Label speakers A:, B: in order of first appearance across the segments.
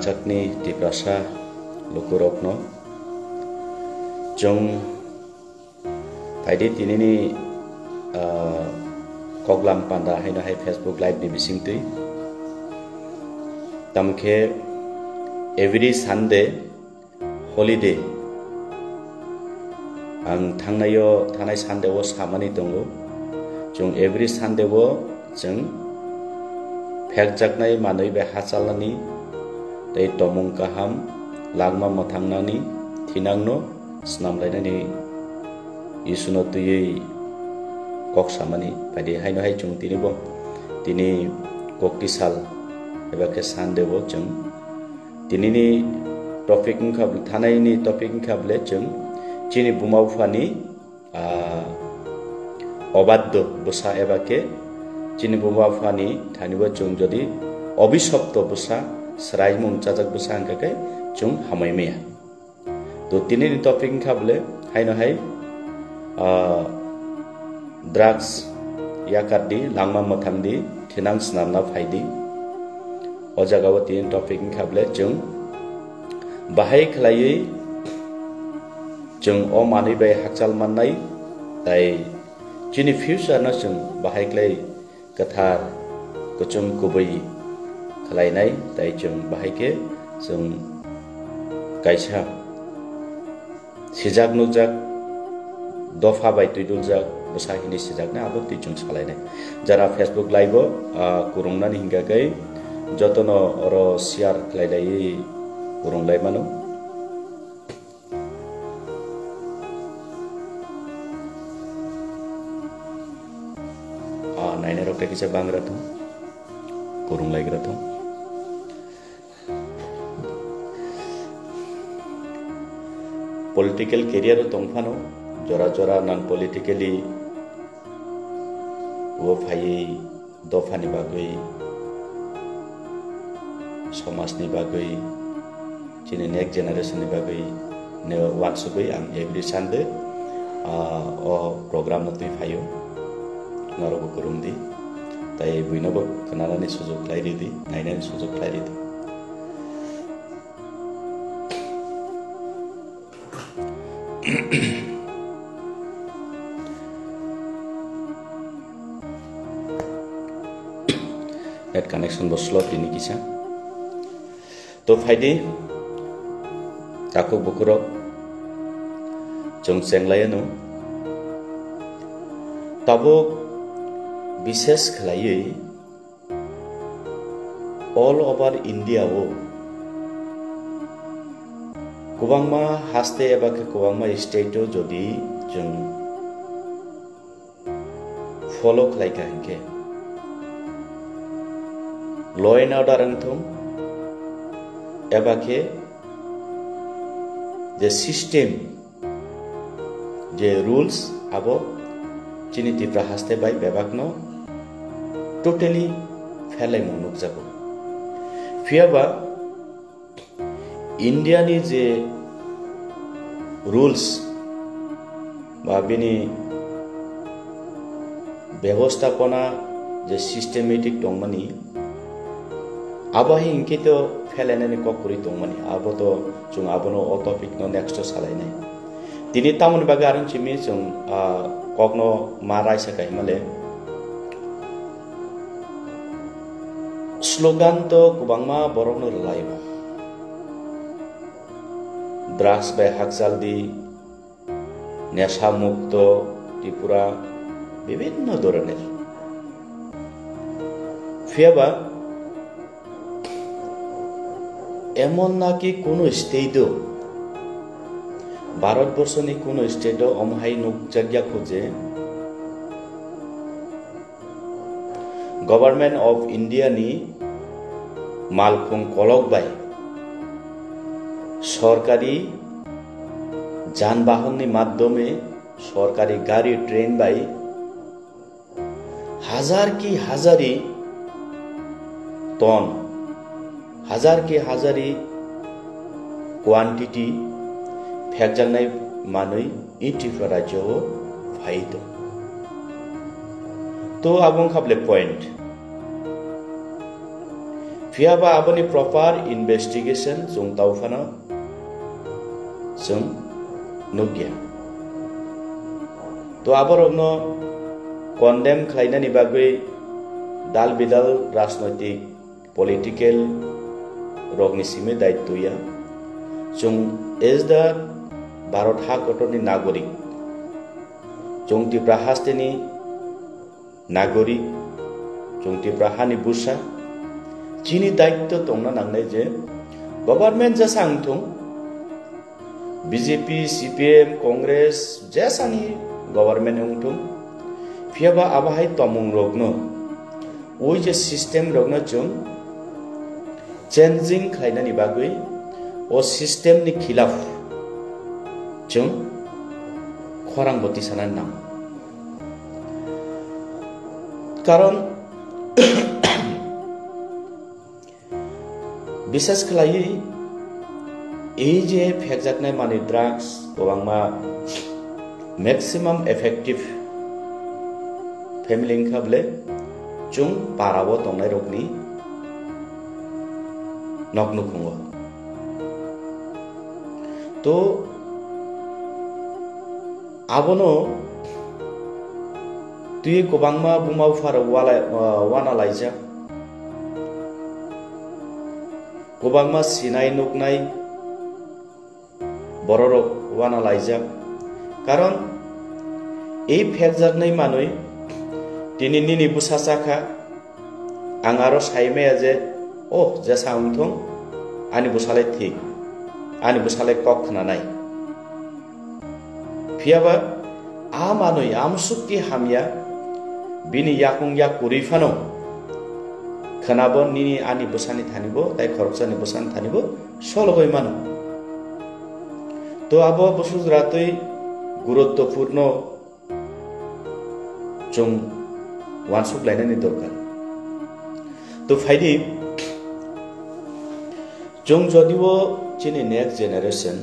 A: Sakni di prasa lukurokno jong faidi tinini koglam panda haina hai Facebook live ni bisingtui tamke every Sunday holiday ang thangnayo thanai Sunday wo samani tongo jong every Sunday wo jong phekjaknai manui be hachalani tei tomung kaham langma mathangnani thinangno snamlainani isuno tui kok samani padi haino hai chung tini bo tini kokti sal eba ke Sunday wo jong tinini topic khab thanai ni topic khable jong chini bumaufani obaddo bosa eba ke chini bumaufani thanibo chung jodi obishopto bosa srai mung chajak bosa angkakai chung hamaimea to tinini topic khable haino hai drugs yakadi langma mathangdi thinang snamna phaidi o jagao tin topic khable chung bahai khlai chung o mani bai hakchal mannai tai chini future na chung bahai khlai kathar kuchum kubai khlai nai tai chung bahai ke chung kaisa sijak nujak dofa bai tuiduljak bosahini sijakna abo tichung salai nai jara Facebook live kurungna hingga gai jotono oro share khlailai kurunglai mano naina rok tekisa bangra tu kurunglai gra tu political career tongphano jora jora non politically wo phai dofani bagoi समाज नि बागै चिनि next generation नि बागै ने वाट्सअपै आं every Sunday ओ programme न तुइ फायो नरबो करुमदि ताइ बुइनबो खोनानानै सुजुग लाइरिदि नायनानै सुजुग लाइरिदि नेट कनेक्शन बस्लो तिनि किसा तो फायदे ताको बुकुरो जों सेंलायनो तबो विशेष खलायै ऑल ओवर इंडिया वो गोबांमा हास्ते एबा गोबांमा स्टेटो जदि जों फलो खलायगा हिंके लॉ एंड ऑर्डर अंथों एबाके जे सिस्टेम जे रूल्स आबो चिनि तिप्रा हास्ते बाय बेबाकनो टोटली फेलाय मुनुक जाबो फियाबा इंडिया नि जे रूल्स बा बिनि व्यवस्थापना जे सिस्टेमेटिक दंमानि आबाहि इनके तो फेलायनानै ककरि दंमानि आबो तो जों आबोनो अ टपिक नो नेक्स्ट सालायनाय दिनै तामन बागै आरो चिमि जों ककनो मा रायसा गायमाले स्लोगान तो गोबांमा बरनो लायबा ड्राग्स बाय हाकजालदि नेशा मुक्त त्रिपुरा विभिन्न धरনের फियाबा एमन नाकि कोनो स्टेटो भारतवर्षनि कोनो स्टेटो अमहाय नुक जायगा खोजे गवर्नमेंट ऑफ इंडिया नि मालफुं कलक बाय सरकारी যানবাহন नि माध्यमे सरकारी गाड़ी ट्रेन बाय हजार की हजारी टन हजार की हजारी क्वांटिटी फेकजानाय मानै त्रिपुरा राज्योआव फायदो तो आबुं खाबले point Fiaba aboni proper investigation jung taufano jung nugya. To aborogno condemn khlainani bagui dal bidal rajnoitik political rogni sime daittoya jung as the Bharat Hakotoni nagorik jung tipra hasteni nagorik jung tipra hani busa chini daitto tongna nangnai je government jasangthung BJP CPM Congress jasani government ungthung phiaba abahai tomung rogno oi je system rogno jung changing khlainani bagui o system ni khilaf jung khorang boti sanan nam karon বিশেষ খালাই এই যে ফেকজাকনাই মানি drugs গোবাংমা maximum effective family খাবলে Jung পারাবো তংনাই রকনি নকনু খুঙ্গ তো আবনো তুই গোবাংমা বুমাউ fur ওয়ানা লাইজা Gobangma sinai nuknai bororok wana laijak karon ei phekjaknai manui tini nini busasaka angaro saime aje oh jasa umthong ani busale thik ani busale kok khnanai phiaba a manui amsukti hamya bini yakung yak kurifano Khanabo nini ani busani thanibo tai khorokchani busani thanibo sologoi mano to abo busuz ratoi guruttopurno jung wansuk lainani dorkar to faidi jung jodibo chini next generation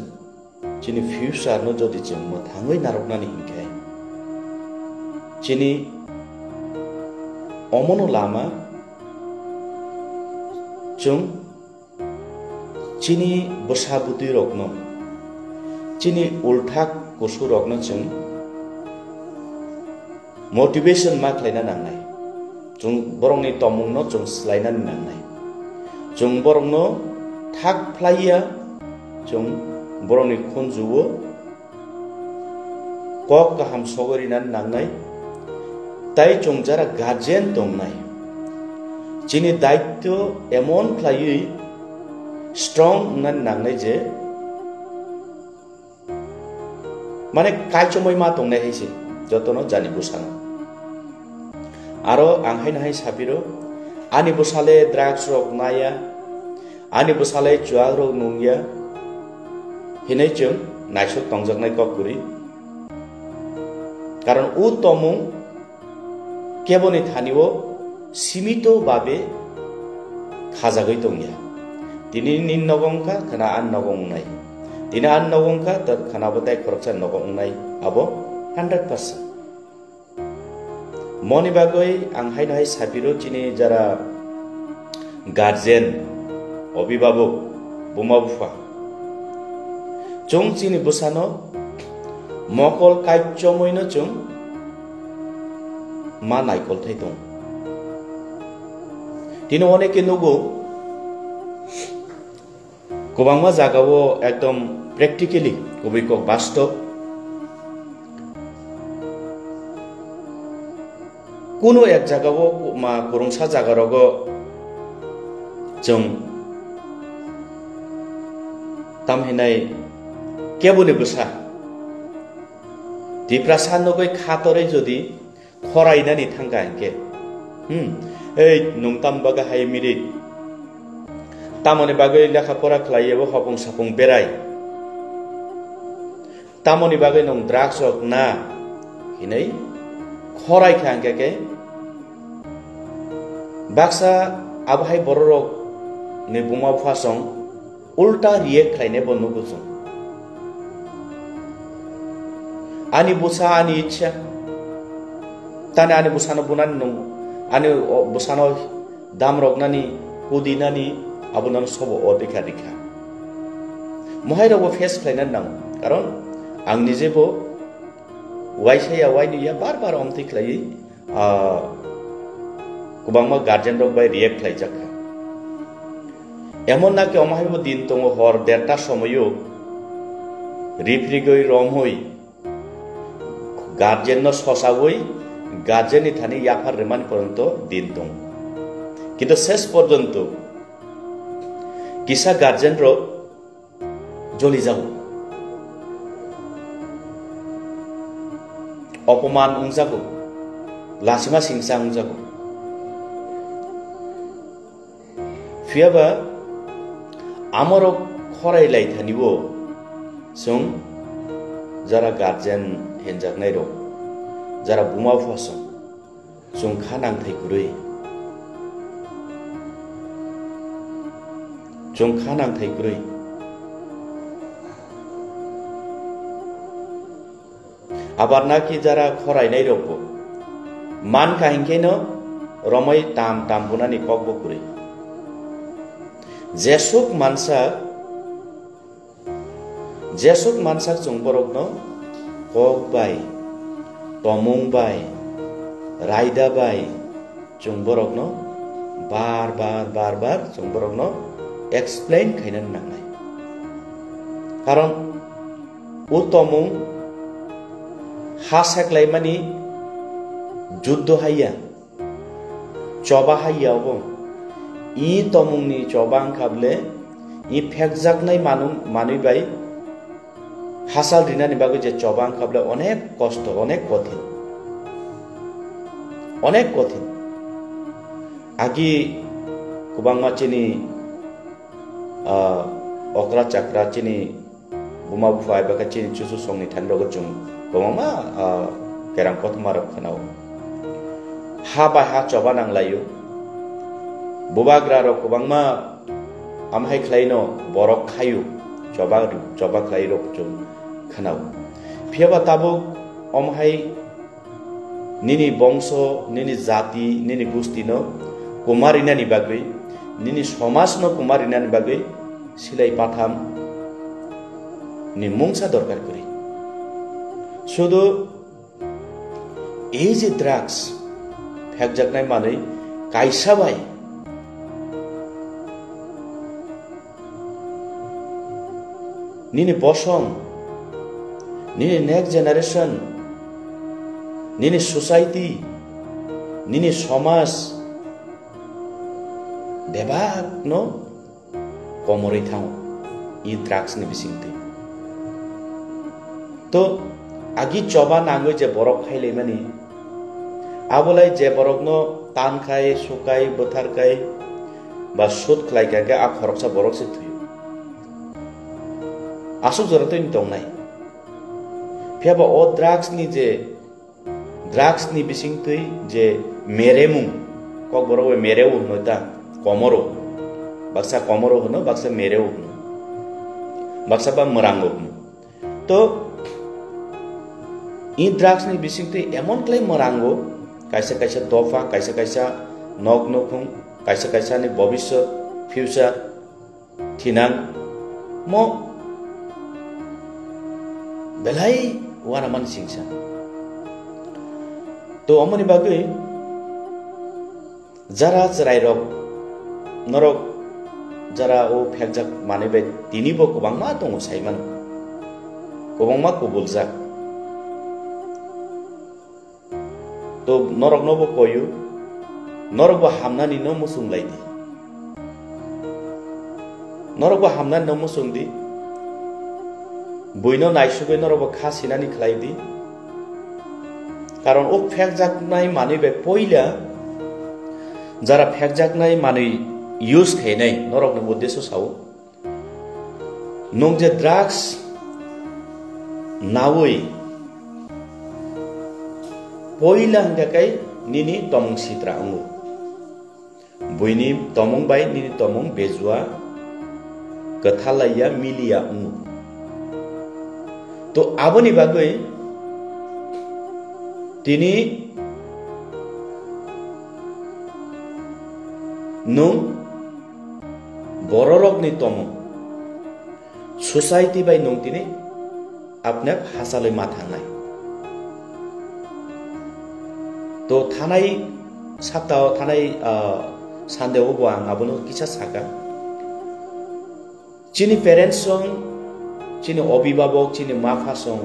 A: chini future no jodi jung mo thangoi naroknani hingkai chini omono lama jung chini bosabuti rokno chini ulthak kosu rokno jung motivation ma khlaina nangnai jung borongni tomungno jung slaina nangnai jung borongno thak phlaiya jung borongni khunjuwo kok kaham sogorinan nangnai tai jung jara guardian tongnai chini daitto emon khlaiui strong nan nangnai je mane kaichomoi ma tongnai haise jotono jani busana aro anghai nahai sabiro ani busale drugs rok naya ani busale chuag rok nungya hinai chung naisok tongjaknai kokuri karon u tomung keboni thaniwo simito babe khajagoi tongya tini nin nogongka khana an nogong nai tini an nogongka tat khana botai khoroksa nogong nai abo 100% moni bagoi anghai nahai sabiro chini jara guardian অভিভাবক বুমা বুফা চং চিনি বুসানো মকল কাইচমইনো চং মা নাইকল থাই দং তিনি অনেকে নগো গোবাংমা জাগাও একদম practically কবিক বাস্তব কোনো এক জাগাও মা করংসা জাগারগ जों तामहिनाय केबुनि बुसा दिप्रासा नगै खातरै जदि खरायनानै थांगा एके ओइ नंताम बागा हाय मिरि तामनि बागै लेखा फरा खलायबो हपं सापं बेराय तामनि बागै नं ड्राग्स रक ना हिनै खराय खांगे बाक्सा आबहाय बररक ने बुमा फासं उल्टा रिएक्ट खालायनाय बन्द गुसुं आनि बुसा आनि इच्छा ताने आनि बुसानो बुनानि नं आनि बुसानो दाम रगनानि kudinani abunang sobo odika dikha mohai rogo face khlainan nang karon ang nijebo waisaya wainiya bar bar omti khlai kubangma guardian rok bai react khlai jakha emon na ke omahai bo din tongo hor derta somoyo rifrigoi romhoi guardian no sosawoi guardian ni thani yafar reman poronto din tong কিন্তু শেষ পর্যন্ত কিসা guardian র জ্বলি যাব অপমান উংজাব লাসিমা সিংসা উংজাব ফিয়াবা আমার খরাইলাই থানিব जों যারা গার্জেন হেনজাকনাই র যারা বুমা ফাসং जों খানাংथाय गुरै जों खानांथाय गुरै आबार नाकि जारा खरायनाय रब मान काहिंकेनो रमै ताम ताम बुनानि ककबो गुरै जेसुक मानसा जों बरकनो कक बाय तमुं बाय रायदा बाय जों बरकनो बार बार जों बरकनो explain kainan nangnai karon o tomung hasaklai mani juddo haiya choba haiya obo I tomung ni chobang khable I phekjaknai manui bai hasal rinani bagai je chobang khable onek kosto onek kothin agi kubang machini okra chakra chini buma bufai baka chini chusu songni than rogo chung komama kerang kothmar khanao ha ba ha choba nang layo bubagra ro kubangma amhai khlaino borok khayu choba khlai rok chung khanao phiaba tabo amhai nini bongso nini jati nini gusti no kumarina ni bagui nini সমাজ no kumarina ni bagui silai patham ni mungsa dorkar kori শুধু এই যে drugs ফেকজাকনাই manui kaisa bai nini bosong nini next generation nini society nini সমাজ debak no komori thang I drugs ni bisingte to agi choba nango je borok khaile mani abolai je borok no tan khai sukai bothar kai ba sud khlai ka a khoroksa borok se thuy asu jorate ni tongnai phiaba o drugs ni bisingte je meremung kok borok mereu noita komoro baksa komoro hono baksa mereu hono baksa ba merango hono to I drugs ni bisingte emon klai merango kaisa tofa kaisa nok nokung kaisa ni bobisot future thinang mo belai wana man singsa to amoni bagui jara jrai rok norok jara o phekjak manebe tinibo kobangma tongo saiman kobangma kobuljak to norok nobo koyu norok bo hamnani no musung laidi norok bo hamnani no musung di buino naisube norok bo khasinani khlaidi karon o phekjaknai manebe poila jara phekjaknai manui use khainai norok ni uddesho sao nong je drugs nawoi poila hangkai nini tomung sitra angu buini tomung bai nini tomung bezua kathalaya milia angu to aboni bagoi tini nung bororok ni tomo society bai nongtini apne hasaloi ma thangnai to thanai saptao thanai sandeo bo ang abono kisa saka chini parents song chini obibabok chini mafa song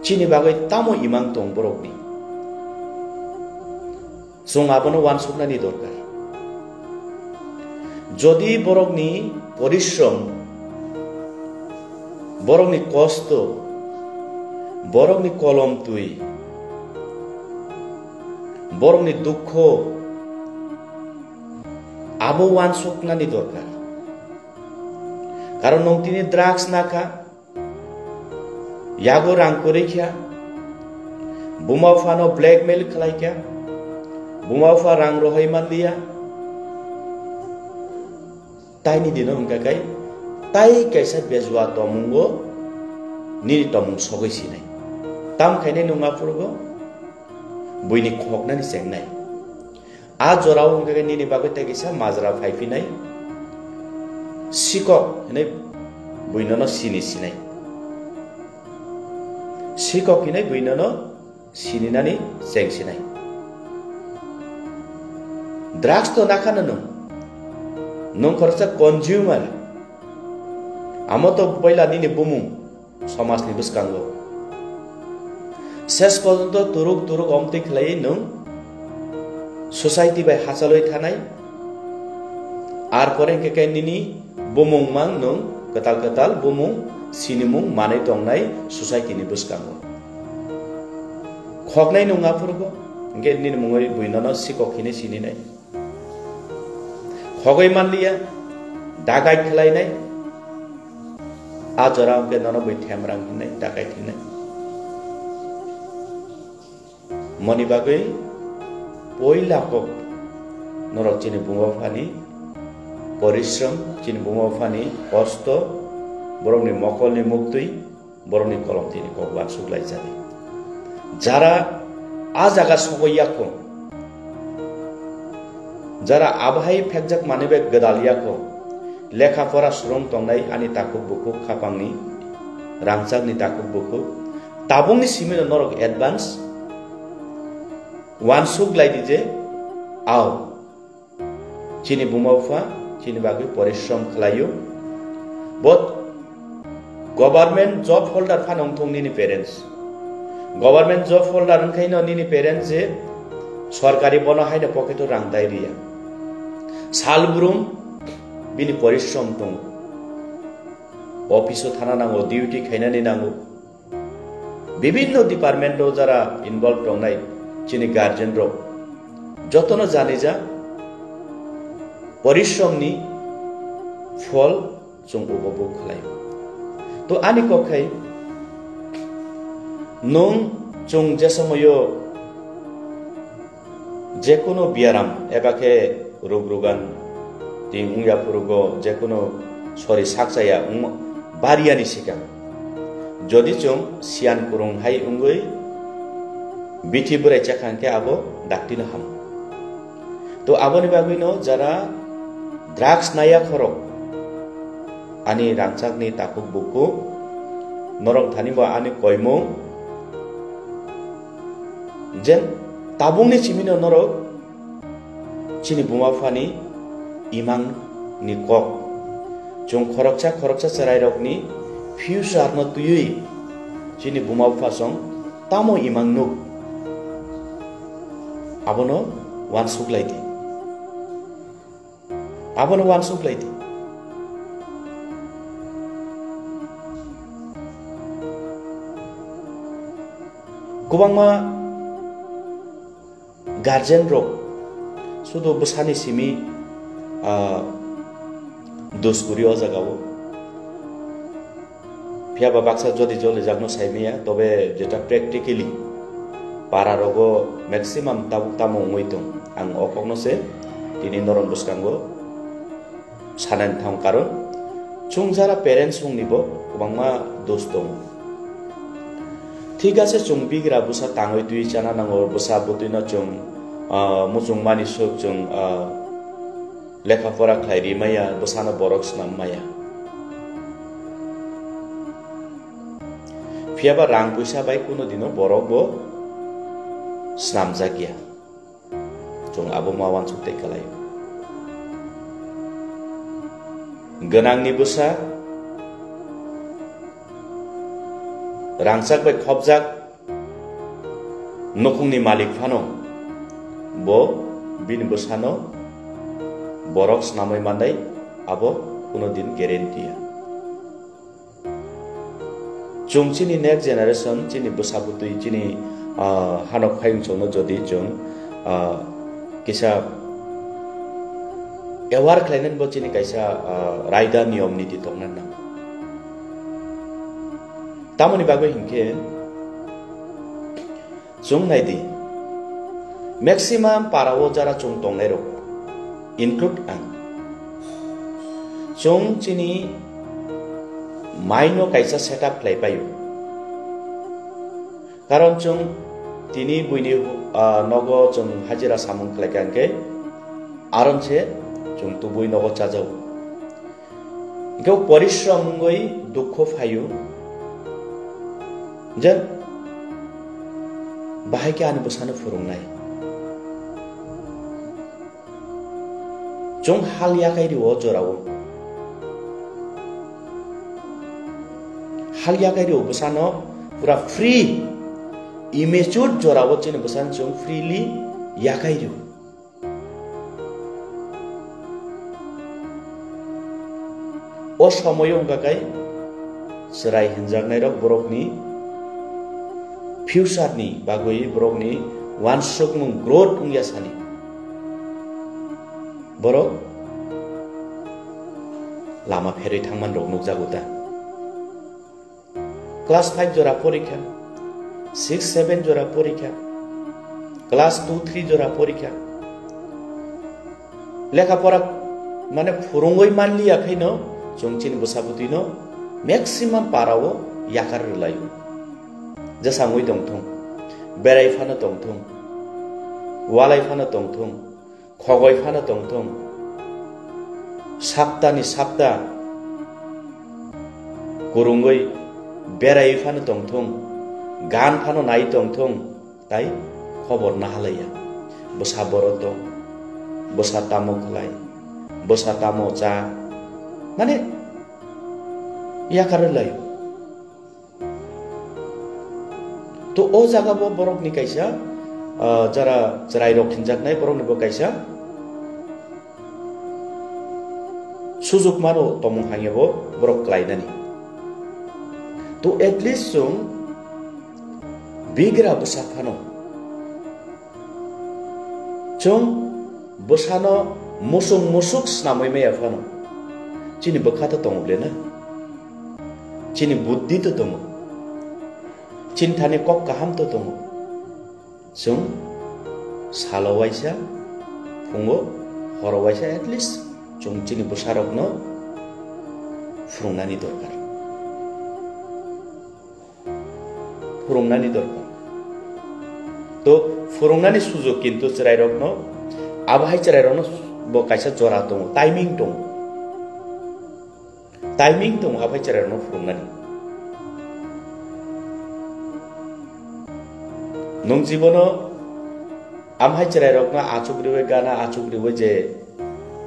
A: chini bagoi tamo imang tong borok ni song abono wan sukna ni dorkar যদি বরকনি পরিশ্রম বরকনি কষ্ট বরকনি কলম তুই বরকনি দুঃখ আবো one শুকনানি দরকার কারণ তিনি ড্রাগস না খা ইয়াগো রাং করে খিয়া বুমাফানো ব্ল্যাকমেল খালাই খিয়া বুমাফা রাং রহই মান দিয়া তাই নি দিন হংকাকাই তাই কাইসা বেজুয়া তমুঙ্গো নিরি তমুং সগৈসি নাই তাম খাইনে নুঙ্গা ফুরগো বইনি খকনানি চেংনাই আ জরাও হংকাকাই নিনি বাগৈ তাইকিসা মাজরা ফাইফি নাই সিকক হেনে বইননো সিনি সিনাই সিকক হিনাই বইননো সিনিনানি চেংসিনাই ড্রাগস তো নাখানো no nung khorsa consumer amo to poila nini bumung samas ni buskango ses porjonto turuk omti khlai nung society bai hasaloi thanai ar pore ke nini bumung mang nung katal bumung sinimung manai tongnai society ni buskango khoknai nunga purgo nge nini mungoi buinono sikokhini sini nai হগৈ মানলিয়া ডাকাই খেলাই নাই আজরা কে নন বই থেমরাং নাই ডাকাই নাই মনি বাগৈ পয়লা cock নরক চিনি বুমাফানি পরিশ্রম চিনি বুমাফানি কষ্ট বরংনি মকলনি মুক্তই বরংনি কলম তিনি ককবান সুগলাই জানি যারা আ জায়গা সগইয়াকো যারা আবহাই ফেকজাক মানিবে গদালিয়াকো লেখাপড়া শ্রম তংনাই আনি তাকুক বুকু খাপাংনি রাংচাকনি তাকুক বুকু তাবুংনি সিমিনো নরক এডভান্স ওয়ান সুগলাইদি যে আও চিনি বুমাউফা চিনি বাগৈ পরিশ্রম খালাইও বট গভর্নমেন্ট জব হোল্ডার ফানং থংনি পেরেন্টস গভর্নমেন্ট জব হোল্ডার খাইনো নিনি পেরেন্টস যে সরকারি বনো হাইনে পকেটো রাং দাইরিয়া সালব্রুম বিনি পরিশ্রম দং অফিসও থানা নাঙ্গো ডিউটি খাইনানি নাঙ্গো বিভিন্ন ডিপার্টমেন্ট যারা ইনভলভ দংনাই চিনি গার্জেন রক যতনো জানি যা পরিশ্রমনি ফল जों उपभोग खालाय तो आनि कखाय नों जों जे समयो जेकोनो बियाराम एबाके रोग रोगान तिं उंया पुरुगो जेकोनो सरि साकजाया बारियानि सिगां जदि जों सियान कुरुं हाय उंगै बिथि बोराय चाखांके आबो डाक्टिनो हाम तो आबोनि बागैनो जारा ड्राग्स नाया खरक आनि रांचाकनि ताकुक बुकु नरक थानिबा आनि कयमु जेन ताबुंनि चिमिनो नरक चिनि बुमाफानि इमां नि कक जों खरकचा चराय रकनि फ्यूचर न तुयै चिनि बुमाफा सं तामो इमां नुक आबोनो वान सुगलायदि आबोनो वान सुगलायदि गोबांमा गार्जेन रक सुदु बसानि सिमि दोसगुरि अ जागाव फियाबा बाक्सा जदि जले जागनो साइमिया तबे जेटा प्रेक्टिकली पारा रगो मैक्सिमाम तामो मोइतों आं अकगनोसे दिनै नरम बसकांगो सानान थां कारण चुंजारा पेरेंट्स उंनिबो गोबांमा दोस दं ठीक আছে जों बिग्रा बुसा ताङै दुई जाना नांगौ बुसा बुतुइनो जों मुजुं मानि सुक जों लेखा फरा खायरी माया बसानो बरक स्नाम माया फियाबा रां पैसा बाय कुनो दिनो बरक बो स्नाम जागिया जों आबो मावान सुते खालायो गोनांनि बोसा रांसाक बाय खबजाक नखुंनि मालिक फानो बो बिन बोसानो बरक स्नामै मान्दाय आबो कुनो दिन गेरेन्टिया जों चिनि नेक्स्ट जेनारेशन चिनि बोसाबुतुई चिनि हानक फाइं चोनो जदि जों किसा एवार खालायनान बो चिनि कायसा रायदा नियम नीति दंना ना तामनि बागै हिंखे जों नायदि मैक्सिमाम पारावो जरा जों दंनाय रक include ang जों चिनि माइनो कायसा सेटअप खालायबायो कारण जों तिनि बुइनि नगो जों हाजिरा सामुं खालायखांके आरामसे जों तुबुइ नगो चाजाव इखौ परिश्रमै दुख फायो जेन बाहायके आनो बोसानो फोरोंनाय जों हाल याकायरि ओ जराव हाल याकायरि ओ बोसानो पूरा फ्री इमेच्योर जराव चिन बोसान जों फ्रीली याकायरि ओ समयो गाकाय सराय हिनजागनाय रक बरकनि फ्यूचरनि बागै बरकनि वानसुकमुं ग्रोथ उंया सानि बरक लामा फेरै थांमान रक नुजागुदा क्लास 5 जरा परीक्षा 6 7 जरा परीक्षा क्लास 2 3 जरा परीक्षा लेखा परा माने फुरुंगै मानलियाखैनो जोंचिन बोसाबुतिनो मैक्सिमाम पारावो याकार लायो जेसाङै दंथं बेरायफानो दंथं वालायफानो दंथं खगय फानो दंथं साप्तानि साप्ता गुरुङै बेराय फानो दंथं गान फानो नाय दंथं ताई खबर नाहालाया बोसा बर दं बोसा तामो खलाय बोसा तामो जा माने याकार लायो तो ओ जागा बो बरकनि कायसा जरा जराय रखिनजाकनाय बरकनि बो कायसा सुजुग मानो तमं हाङेबो बरक क्लायनानि तो एटलिस्ट जों बिग्रा बोसाफानो जों बोसानो मुसुं मुसुक स्नामै मैयाफानो चिनि बखाता दङब्लेना चिनि बुद्धि तो दङ चिन्तानि कक काहाम तो दङ जों सालवायसा फुङो हरवायसा एटलिस्ट जों चिनि बोसारकनो फुरुंनानि दरकार फुरुंनानि दरकार तो फुरुंनानि सुजुग किन्तु चरायरकनो आबाहाय चरायरकनो बो कायसा जरा दङ टाइमिं दङ आबाहाय चरायरकनो फुरुंनानि नों जीवनो आमहाय चरायरकनो आचुग्रिबै गाना आचुग्रिबै जे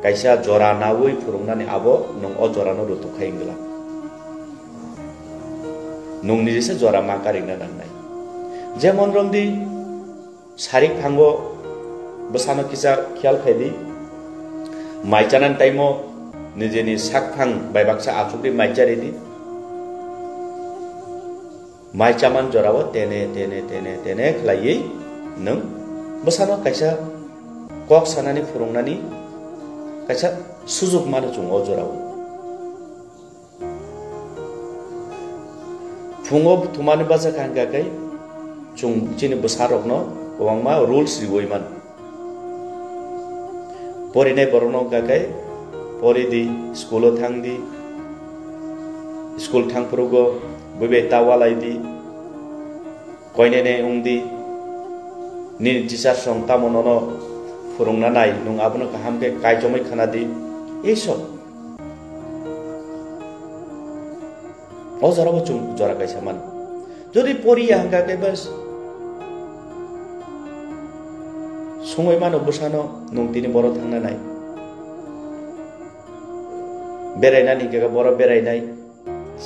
A: कायसा जरा नावै फुरुंनानि आबो नों अ जरानो रुतुखायंगला नों निजेसे जरा मा कारिंना नांनाय जेमन रंदि सारिक फांगो बसानो किसा ख्याल खायदि माइचानान टाइमो निजेनि साकफां बायबाक्सा आचुग्रि माइचारेदि माइचामान जरावो तेने खलायै नों बसानो कायसा कक सानानि फुरुंनानि कायसा सुजुग मानो जों अ जराव फुङो थुमानो बाजा खांगाखै जों चिनि बोसारकनो गोबांमा रुल्स रिवयमान परिनाय बरनो गाखै परिदि स्कुलो थांदि स्कुल थांफ्रुगो बबे तावालायदि कयनेने उंदि नि टीचार सं तामननो furungna nai nung abono kaham ke kaijomai khana di এইসব অজারাবো chung jora kaisa man jodi pori hangka ke bas songoi mano bosano nung tini boro thangna nai berainani ke boro berainai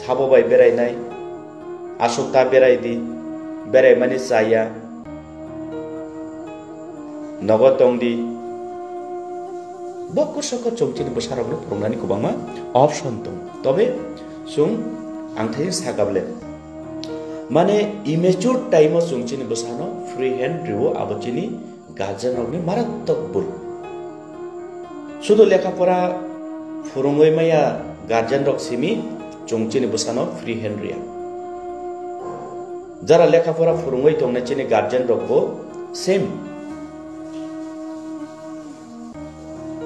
A: sabo bai berainai asukta berai di berai mani saya nogotong di bokko soko chongchini bosarokno purungnani kubangma option dong tobe sung angthai sagable mane immature time o chongchini bosano free hand riwo abochini guardian rokni marattok bul sudo lekha pora furungoi maya guardian rok simi chongchini bosano free hand ria jara lekha pora furungoi tongnai chini guardian rokbo same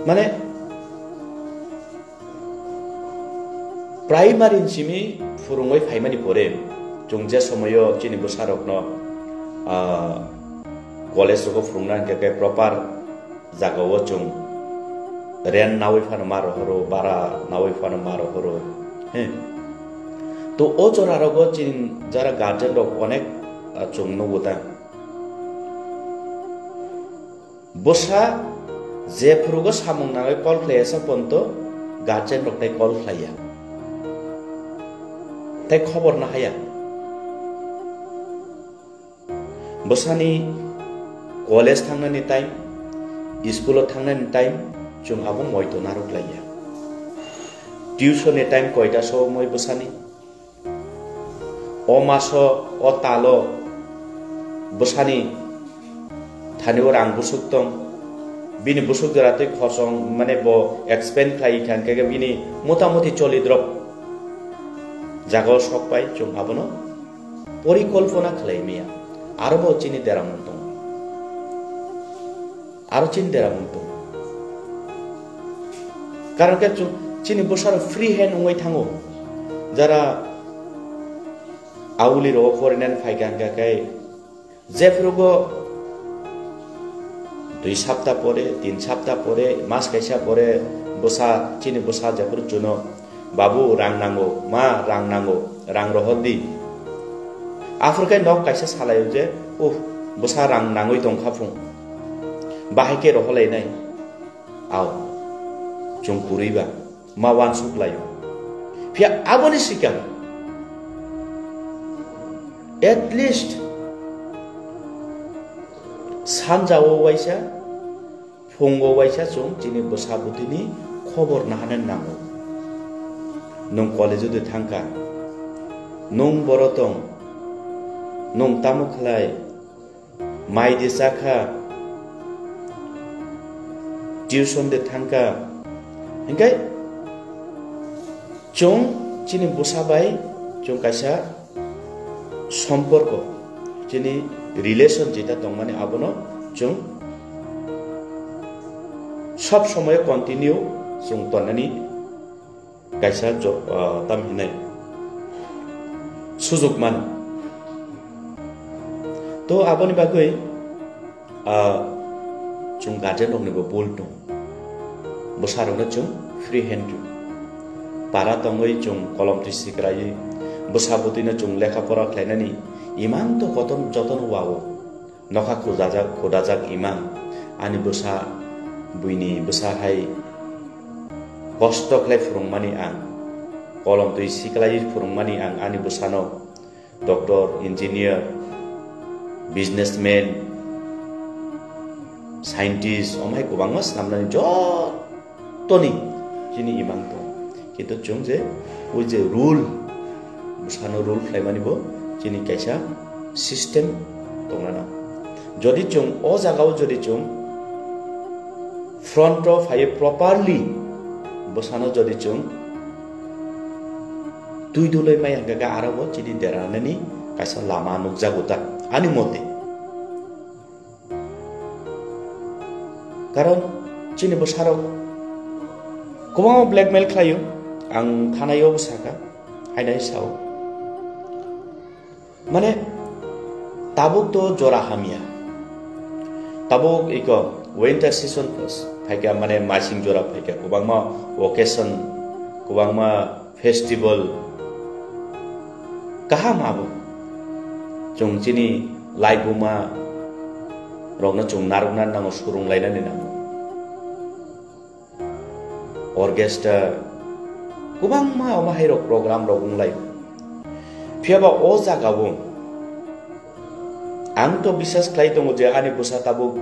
A: মানে primary Simi ফুরুঙ্গই ফাইমানি পরে জংজে সময় চিনি বসারকন college rock ফুরুংনা কে proper জাগাও চং rain নাওই Fanon মারো হরো বারা নাওই Fanon মারো হরো হ্যাঁ তো ও জরা রক চিন যারা গার্জেন রক অনেক চং নগোতা বসা যে ফুরুগো সামুং নাগै কল প্লেসা পন্ত গার্জেন রকটাই কল খাইয়া তাই খবর না হায়া বসানি কলেজ থাংনানি টাইম স্কুল থাংনানি টাইম जों आबो मयतो नारुक लाया टिउशन ए टाइम कयटा समय बसानी ओ मासो ओ तालो बसानी थानिवर आं बुसुक्तम बिनि बुसुकदराते खसं माने बो एक्सपेंड खाइ खानके बिनि मोटामोटी चलि द्रप जागाव सक पाइ जों आबोनो परिकल्पना खालायमिया आरोबो चिनि देरामन दं आरो चिनि देरामन दं कारण के चिनि बसार फ्री हैंड उंगै थाङो जारा आउली रो फरेन फाइगान गाय जेफ्रुगो 2 सप्ताह परे 3 सप्ताह परे मास कैसा परे बसा चिनि बसा जेफुर जुनो बाबू रां नांगो मा रां नांगो रां रहदि आफ्रिका नक कैसा सालायो जे ओ बसा रां नांगै दंखाफुं बाहायके रहलायनाय आव जों पुरैबा मा वान सुक्लायो फिया आबोनि सिगां एटलिस्ट सानजावो वाइसा फुंगो वाइसा जों दिनै बसाबुदिनि खबर नाहानो नांगौ नों कलेजो दे थांका नों बरतं नों तामुखलाय माइदि जाखा टिउशन दे थांका इंगाय जों दिनै बसाबाय जों कायसा सम्पर्क दिनै रिलेशन जेटा दं माने आबोनो जों सब समय कन्टिन्यू जों तनानि कायसा तामहिनाय सुजुग मान तो आबोनि बागै जों गार्जेन दंनोबो बोल दं बसारनो जों फ्री हैंड पारा दङै जों कलम तिसिग्रायै बसाबुदिनो जों लेखा फरा खालायनानै इमान तो कतन जतन वाओ नखा खोदाजाक इमान आनि बसा बुइनि बसा हाय कष्ट खालाय फुरुंमानि आं कलम तै सिखलाय फुरुंमानि आं आनि बसानो डॉक्टर इंजिनियर बिजनेसमैन साइंटिस्ट अमाय गोबांस नामनानै जतनि जिनि इमान दं किन्तु जों जे ओ जे रुल बसानो रुल खालायमानिबो जिनि कैसा सिस्टेम दंना जदि जों ओ जागाव जदि जों फ्रंट ऑफ हाय प्रॉपर्ली बसानो जदि जों दुई दुलै माय गागा आरोबो जिनि देरानानि कैसा लामा नुकजागुता आनि मते कारण जिनि बसारो गोबां ब्लैकमेल खालायो आं थानायाव बसाका हायनाय साव माने ताबुक तो जरा हामिया ताबुक एक winter season faika mane masing jora faika kubangma occasion kubangma festival kaham abu chung chini laibuma rongna chung narungna nango surung laina ni namu orchestra kubangma omahai rok program rogung lai phiaba o jagabu ang to bisas khlai tongo je ani busa tabu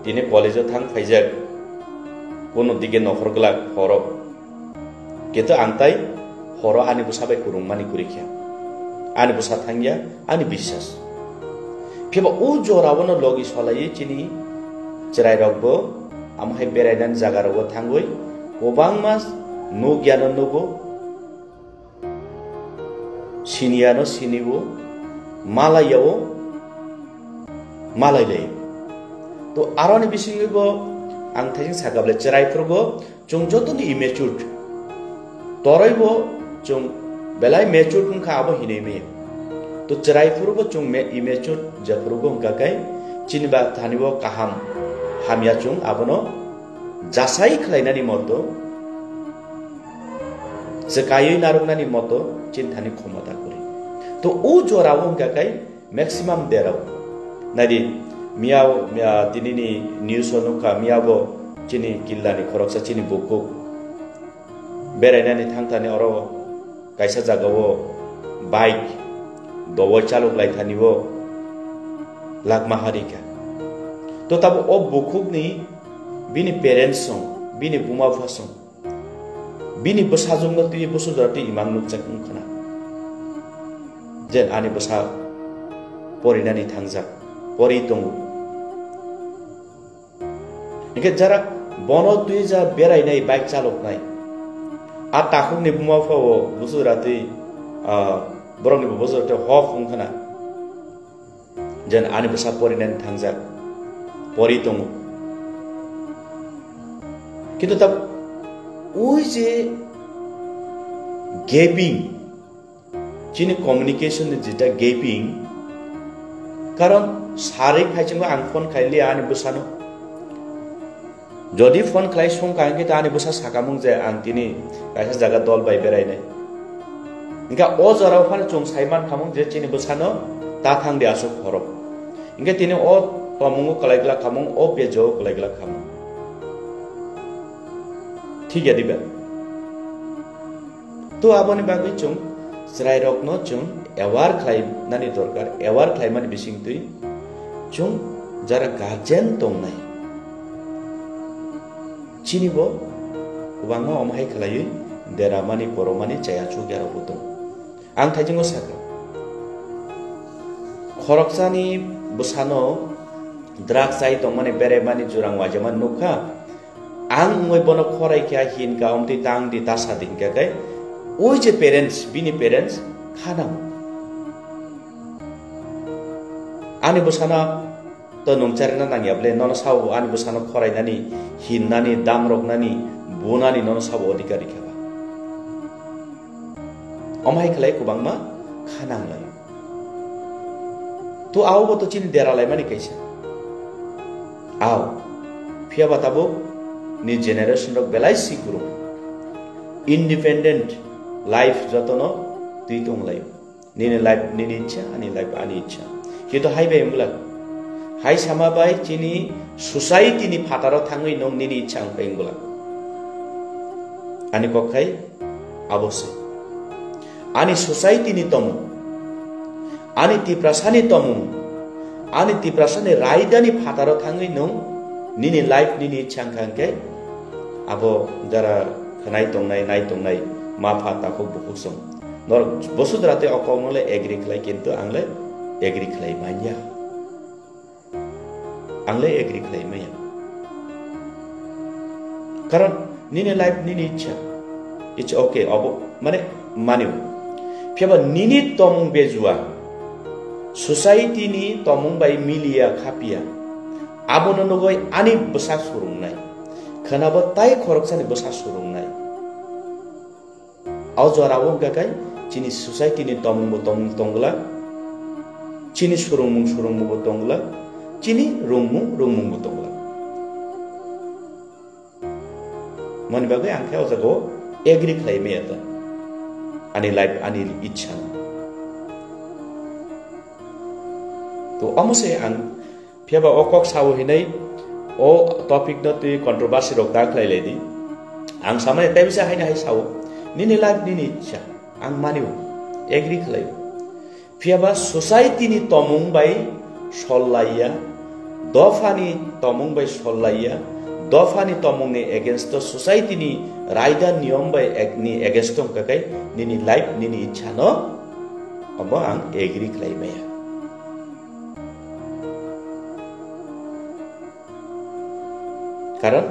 A: tini college thang faijak kono dige nokhorgla horo keto angtai horo ani busa bai kurung mani kurikya ani busa thangya ani bisas phiaba o jorawono logi solai chini chirai rokbo amhai berainan jaga rogo thangoi obangma no gyano nobo siniano sinibo malayao malai to aroni bisingibo ang thajing sagable cherai purgo chung jotoni immature toroibo chung belai mature kun kha abo hineme to cherai purgo chung me immature japurgo gakai chinba thanibo kaham hamya chung abono jasai khlainani moto sekai narungnani moto chinthani khomata kori to o jorawo gakai maximum derao nadi miao tinini news onuka miabo chini killani khoroksa chini buku berainani thangtani oro kaisa jagawo bike dobo chaluk laithanibo lagma harika to tabo o bukukni bini parents song bini buma fasong bini besajong no ti busu darti imang nuk chakung khana jen ani besa porinani thangjak pori tongu ike jara bono tuija berai nai bike chalok nai a takhung ni buma fa o busu rati borong ni busu te hof khana jen ani besa porinani thangjak pori tongu কিন্তু তা ওই যে gapping যিনি communication যেটা gapping কারণ সারে খাইছিং আং phone খাইলে আনি বসানো যদি ফোন খাই সং কাঙ্গে তা আনি বসা সাকামুং যে আং তিনি কাইসা জায়গা দল বাই বেরাই নাই ইনকা ও জরাও ফান চং সাইমান খামুং যে চিনি বসানো তা থাং দে আসো খরব ইনকা তিনি ও তমুং কলাইগলা খামুং ও বেজো কলাইগলা খামুং ঠিক আছে দিবা তো আপনি বাকি চুং শ্রাই রকনো চুং এওয়ার খাই নানি দরকার এওয়ার খাই মানে বিসিং তুই চুং যারা গার্জেন তং নাই চিনিব ওবাংমা অমহাই খালাই দেরামানি পরমানি চায়া চু গেরা হতো আং থাইজিং সাকা খরকসানি বসানো দ্রাগ চাই তং মানে বেরে মানি জুরাং ওয়াজমান নুখা ang moi bono khorai kya hin ka omti tang di tasa din ka kai oi je parents bini parents khanam ani bosana to nongcharna nangyable nono saw ani bosana khorai nani hin nani damrok nani bunani nono saw odikari khaba omhai khlai kubangma khanam lai to aw bo to chin dera lai mani kaisa aw phia batabo ni generation rok belai sikuru independent life jotono tui tong lai ni life ni ichha ani life ani ichha kito hai bai mula hai sama bai chini society ni phataro thangui nong ni ichha ang bai mula ani kokai abose ani society ni tomu ani ti prasani tomu ani ti prasani raidani phataro thangui nong nini life nini ichang kangke abo jara khanai tongnai nai tongnai ma phata ko bukusong nor bosudrate okongole agree khlai kintu angle agree khlai manya angle agree khlai maya karon nini life nini icha it's okay abo mane maniu phiaba nini tomung bejua society ni tomung bai milia khapia abono nogoi ani besa surungnai khanabo tai khoroksani besa surungnai au jorawo gakai chini society ni tomung tongla chini surungmung tongla chini rungmung tongla मन बागै आं खायाव जागो agree खालायमे आता आनि life आनि इच्छा तो अमसे आं फियाबा अकक साव हिनै ओ टपिक न तुइ कन्ट्रोभार्सी रक दा खालायलेदि आं सामने ताइबिसा हायना हाय साव निनि लाइफ निनि इच्छा आं मानियो एग्री खालायो फियाबा सोसाइटी नि तमुं बाय सल्लाया दफानि तमुं बाय सल्लाया दफानि तमुं नि एगेंस्ट सोसाइटी नि रायदा नियम बाय एकनि एगेंस्ट काकाय निनि लाइफ निनि इच्छा न अब आं एग्री खालायमाया कारण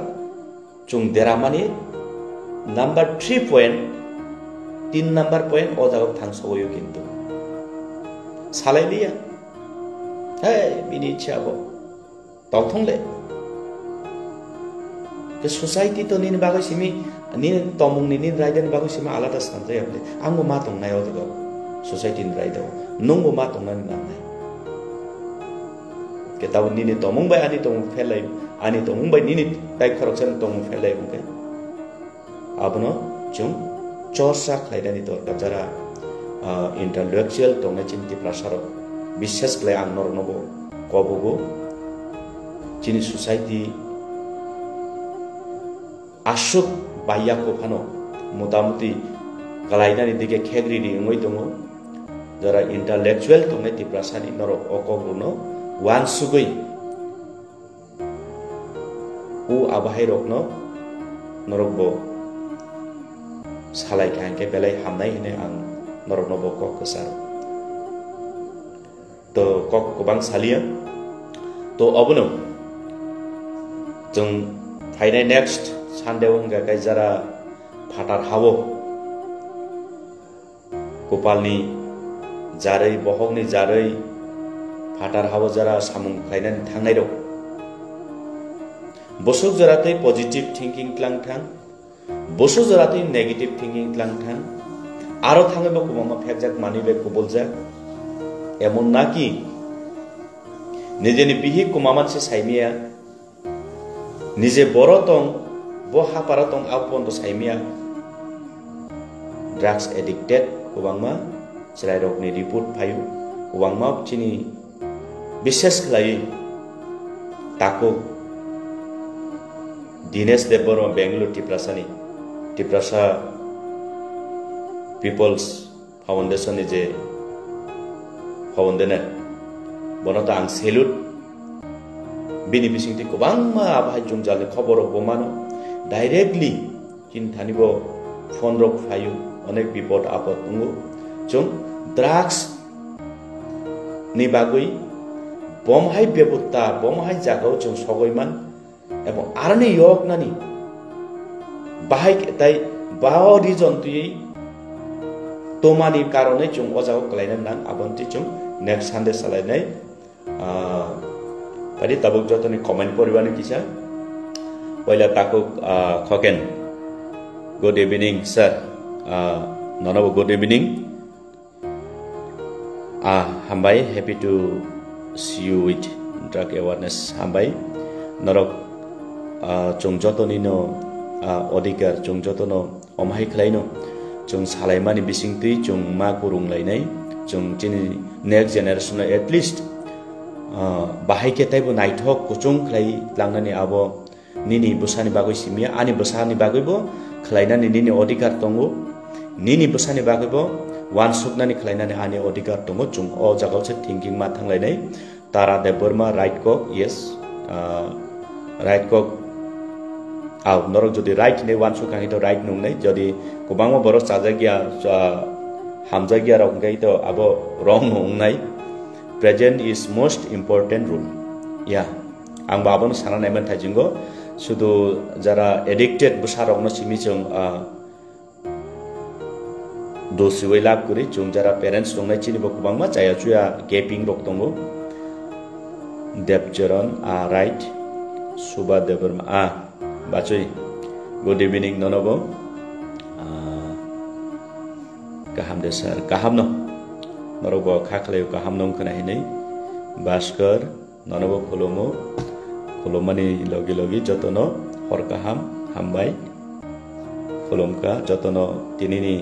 A: जों देरामानि नम्बर 3 पॉइंट 3 नम्बर पॉइंट ओ जागाव थांसयो किन्तु सालायलिया हे बिनि इच्छाबो तंथंले के सोसाइटी तो निनि बागै सिमी निनि तमुंनि निनि रायदानि बागै सिमा आलादा सानजायाबले आंबो मा दंनायाव जागाव सोसाइटीनि रायदाव नंबो मा दंनानि नांनाय के ताव निनि तमुं बाय आनि तमुं फेलाय आनि तमुं बाय निनि ताइ खरकसन तमुं फेलाय बुंगे आबनो जों चर्चा खालायनायनि दरकार जारा इंटेलेक्चुअल तंनाय चिन्ति प्रसारक विशेष खालाय आं नरनबो कबगो चिनि सोसाइटी आसुक बाया कोफानो मोटामुटी कलायनानि दिगे खेग्रिनि ओंगै दङ जारा इंटेलेक्चुअल तंनाय तिप्रासानि नरक अकगुनो वान सुगै उ आबाहाय रकनो नरकबो सालाय खांके बेलाय हामनाय होने आं नरकनबो कक कसार तो कक गोबां सालिया तो अबनो जों फाइनाय नेक्स्ट सानदेव हंगा जारा फाटार हावो गोपालनि जारै बहगनि जारै फाटार हावो जारा सामुं खायनानै थांनाय दं बसुक जरातै पजिटिव थिंकिं क्लां थां बसु जरातै नेगेटिव थिंकिं क्लां थां आरो थाङोबा कुमामा फेकजाक मानिबे कबलजाक एमन नाकि निजेनि बिहि कुमामानसे साइमिया निजे बर दं ब हापारा दं आपन्द साइमिया ड्राग्स एडिक्टेड गोबांमा चिराय रकनि रिपोर्ट फायो गोबांमा चिनि विशेष खालायै ताको दिनेश देवबर्मा बेंगलुरु टिप्रासा पिपल्स फाउंडेशन जे फाउंडेनर बनता आं सेल्यूट बिनि बिसिंति गोबांमा आबाहाय जुंजाले खबर बमानो डाइरेक्टली चिन्तानिबो फोन रक फायो अनेक विपद आपद दङो जों ड्राग्स नि बागै बमहाय बेबुत्ता बमहाय जागाव जों सगयमान एवं आरने योग नानी बाहाय ताई बाव रिजन तुई तोमानी कारणे जों अजाव कलायना नां आबन्ति जों नेक्स्ट संडे सालायनाय बादि ताबुक जतनि कमेन्ट परिबानि किसा पहिला ताको खकेन गुड इवनिंग सर ननबो गुड इवनिंग हामबाय happy to see you with drug awareness हामबाय नरक जों जतनिनो अधिकार जों जतनो अमहाय खलायनो जों सालायमानि बिसिंति जों मा गुरुंलायनाय जों दिनै नेक्स्ट जेनेरेशन एटलिस्ट बाहाय केतायबो नायथक कुचुं खलाय लांनानै आबो निनि बुसानि बागै सिमिया आनि बुसानि बागैबो खलायनानै निनि अधिकार दङो निनि बुसानि बागैबो वान सुकनानि खलायनानै आनि अधिकार दङो जों अ जागावसे थिंकिं मा थांलायनाय तारा देवबर्मा राइट कक यस राइट कक आव नरक जदि राइट ने वान सुकांगि तो राइट नंगनै जदि गोबांमा बर साजागिया हामजागिया रंगाय तो आबो रंग नंगनाय present is most important rule या आं बाबन साना नायमन थाजिंगो सुदु जरा एडिक्टेड बुसारकनो सिमिजों दोसिवै लाभ करि जों जरा पेरेंट्स दंनाय चिनिबो गोबांमा जाया जुया गेपिं रक दंगो देवचरण राइट सुबा देवबर्मा बाचुई गुड इवनिंग ननबो गाहाम दे सर गाहाम न नरबो खाखलाय गाहाम नं खोनाहिनै भास्कर ननबो खुलुमो खुलुमनि लगे लगे जतन हर गाहाम हामबाय खुलुमका जतनो दिनैनि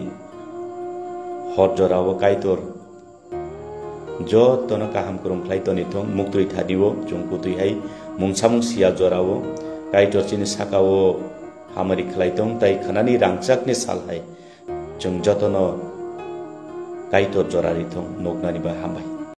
A: हर जराव कायतर जतनो काहाम खुरुमख्लाय तनिथं मुक्तुइ थादिवो जों कुतुइहाय मुंसामुं सिया जराव कायतर चिनि साकावो हामारि खलायतं ताइ खानानि रांचाकनि सालहाय जों जतनो कायतर जरारिथं नगनानिबा हामबाय।